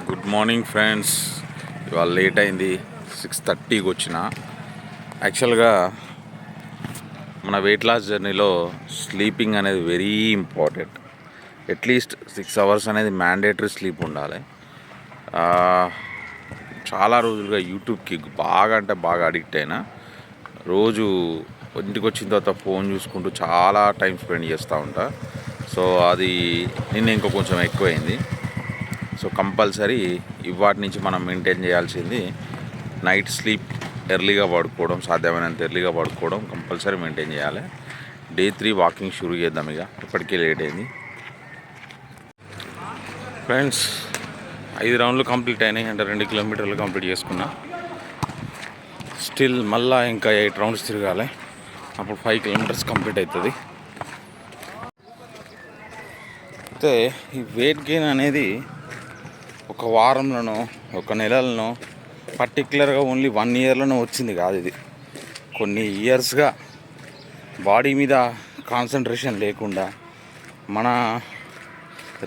Good morning friends. ఇవాళ late అయింది, 6:30కి వచ్చిన. యాక్చువల్గా మన వెయిట్ లాస్ జర్నీలో స్లీపింగ్ అనేది వెరీ ఇంపార్టెంట్. అట్లీస్ట్ 6 అవర్స్ అనేది మ్యాండేటరీ స్లీప్ ఉండాలి. చాలా రోజులుగా యూట్యూబ్కి బాగా అంటే బాగా అడిక్ట్ అయినా. రోజు ఇంటికి వచ్చిన తర్వాత ఫోన్ చూసుకుంటూ చాలా టైం స్పెండ్ చేస్తూ ఉంటా. సో అది నిన్న ఇంకో కొంచెం ఎక్కువైంది. సో కంపల్సరీ ఇవాటి నుంచి మనం మెయింటైన్ చేయాల్సింది నైట్ స్లీప్, ఎర్లీగా పడుకోవడం, సాధ్యమైనంత ఎర్లీగా పడుకోవడం కంపల్సరీ మెయింటైన్ చేయాలి. డే 3 వాకింగ్ షురూ చేద్దాం. ఇక ఇప్పటికే లేట్ అయింది ఫ్రెండ్స్. 5 రౌండ్లు కంప్లీట్ అయినాయి, అంటే 2 కిలోమీటర్లు కంప్లీట్ చేసుకున్నా. స్టిల్ మళ్ళీ ఇంకా 8 రౌండ్స్ తిరగాలి, అప్పుడు 5 కిలోమీటర్స్ కంప్లీట్ అవుతుంది. అయితే ఈ వెయిట్ గెయిన్ అనేది ఒక వారంలోనో ఒక నెలలోనో పర్టికులర్గా ఓన్లీ 1 ఇయర్లోనో వచ్చింది కాదు. ఇది కొన్ని ఇయర్స్గా బాడీ మీద కాన్సన్ట్రేషన్ లేకుండా మన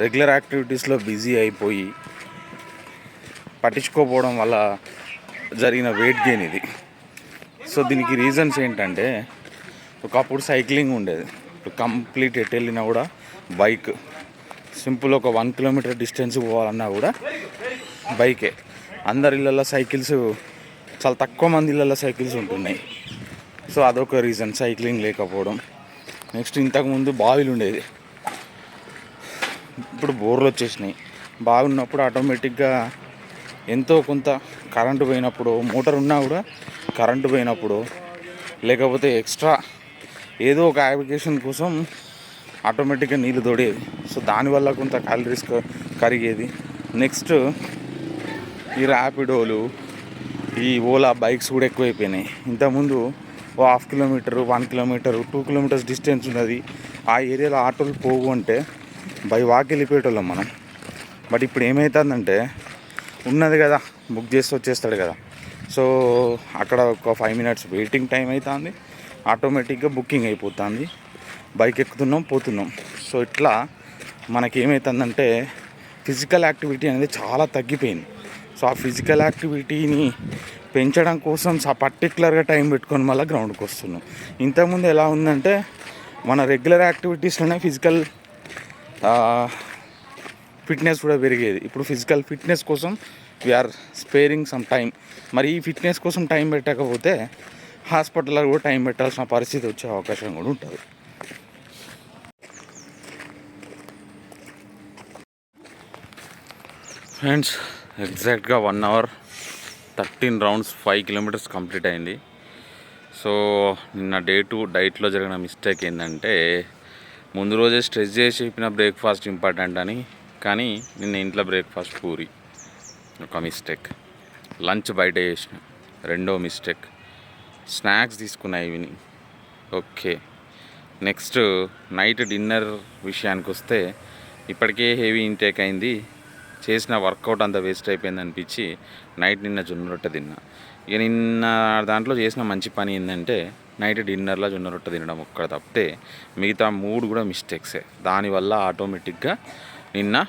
రెగ్యులర్ యాక్టివిటీస్లో బిజీ అయిపోయి పట్టించుకోకపోవడం వల్ల జరిగిన వెయిట్ గెయిన్ ఇది. సో దీనికి రీజన్స్ ఏంటంటే, ఒకప్పుడు సైక్లింగ్ ఉండేది, కంప్లీట్ ఎటు వెళ్ళినా కూడా బైక్. సింపుల్ ఒక 1 కిలోమీటర్ డిస్టెన్స్ పోవాలన్నా కూడా బైకే. అందరి ఇళ్ళల్లో సైకిల్స్, చాలా తక్కువ మంది ఇళ్ళల్లో సైకిల్స్ ఉంటున్నాయి. సో అదొక రీజన్, సైక్లింగ్ లేకపోవడం. నెక్స్ట్, ఇంతకుముందు బావిలు ఉండేది, ఇప్పుడు బోర్లు వచ్చేసినాయి. బాగున్నప్పుడు ఆటోమేటిక్గా ఎంతో కొంత కరెంటు పోయినప్పుడు, మోటార్ ఉన్నా కూడా కరెంటు పోయినప్పుడు, లేకపోతే ఎక్స్ట్రా ఏదో ఒక అప్లికేషన్ కోసం ఆటోమేటిక్గా నీళ్ళు తోడేది. సో దానివల్ల కొంత క్యాలరీస్ కరిగేది. నెక్స్ట్, ఈ ర్యాపిడోలు, ఈ ఓలా బైక్స్ కూడా ఎక్కువైపోయినాయి. ఇంతకుముందు 1/2 కిలోమీటరు, 1 కిలోమీటరు, 2 కిలోమీటర్స్ డిస్టెన్స్ ఉన్నది, ఆ ఏరియాలో ఆటోలు పోవు అంటే బై వాక్ వెళ్ళిపోయేటోళ్ళం మనం. బట్ ఇప్పుడు ఏమవుతుందంటే, ఉన్నది కదా, బుక్ చేసి వచ్చేస్తాడు కదా. సో అక్కడ ఒక 5 మినిట్స్ వెయిటింగ్ టైం అవుతుంది, ఆటోమేటిక్గా బుకింగ్ అయిపోతుంది, బైక్ ఎక్కుతున్నాం, పోతున్నాం. సో ఇట్లా మనకేమవుతుందంటే ఫిజికల్ యాక్టివిటీ అనేది చాలా తగ్గిపోయింది. సో ఆ ఫిజికల్ యాక్టివిటీని పెంచడం కోసం పర్టికులర్గా టైం పెట్టుకొని మళ్ళీ గ్రౌండ్కి వస్తున్నాం. ఇంతకుముందు ఎలా ఉందంటే, మన రెగ్యులర్ యాక్టివిటీస్లోనే ఫిజికల్ ఫిట్నెస్ కూడా పెరిగేది. ఇప్పుడు ఫిజికల్ ఫిట్నెస్ కోసం వీఆర్ స్పేరింగ్ సమ్ టైం. మరి ఈ ఫిట్నెస్ కోసం టైం పెట్టకపోతే హాస్పిటల్లో కూడా టైం పెట్టాల్సిన పరిస్థితి వచ్చే అవకాశం కూడా ఉంటుంది. ఫ్రెండ్స్, ఎగ్జాక్ట్గా 1 అవర్ 13 రౌండ్స్ 5 కిలోమీటర్స్ కంప్లీట్ అయింది. సో నిన్న డే 2 డైట్లో జరిగిన మిస్టేక్ ఏంటంటే, ముందు రోజే స్ట్రెస్ చేసి చెప్పిన బ్రేక్ఫాస్ట్ ఇంపార్టెంట్ అని, కానీ నిన్న ఇంట్లో బ్రేక్ఫాస్ట్ పూరి, ఒక మిస్టేక్. లంచ్ బయట చేసిన, రెండో మిస్టేక్. స్నాక్స్ తీసుకున్నా evening, okay. Next, night dinner విషయానికి వస్తే ఇప్పటికే హెవీ ఇంటేక్ అయింది, చేసిన వర్కౌట్ అంతా వేస్ట్ అయిపోయింది అనిపించి నైట్ నిన్న జొన్న రొట్టె తిన్నా. ఇక నిన్న దాంట్లో చేసిన మంచి పని ఏంటంటే, నైట్ డిన్నర్లో జొన్న రొట్టె తినడం ఒక్కడ తప్పితే మిగతా 3 కూడా మిస్టేక్సే. దానివల్ల ఆటోమేటిక్గా నిన్న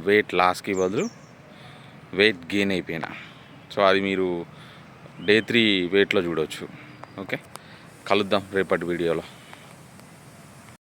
వెయిట్ లాస్కి బదులు వెయిట్ గెయిన్ అయిపోయినా. సో అది మీరు డే 3 వెయిట్లో చూడవచ్చు. ఓకే, కలుద్దాం రేపటి వీడియోలో.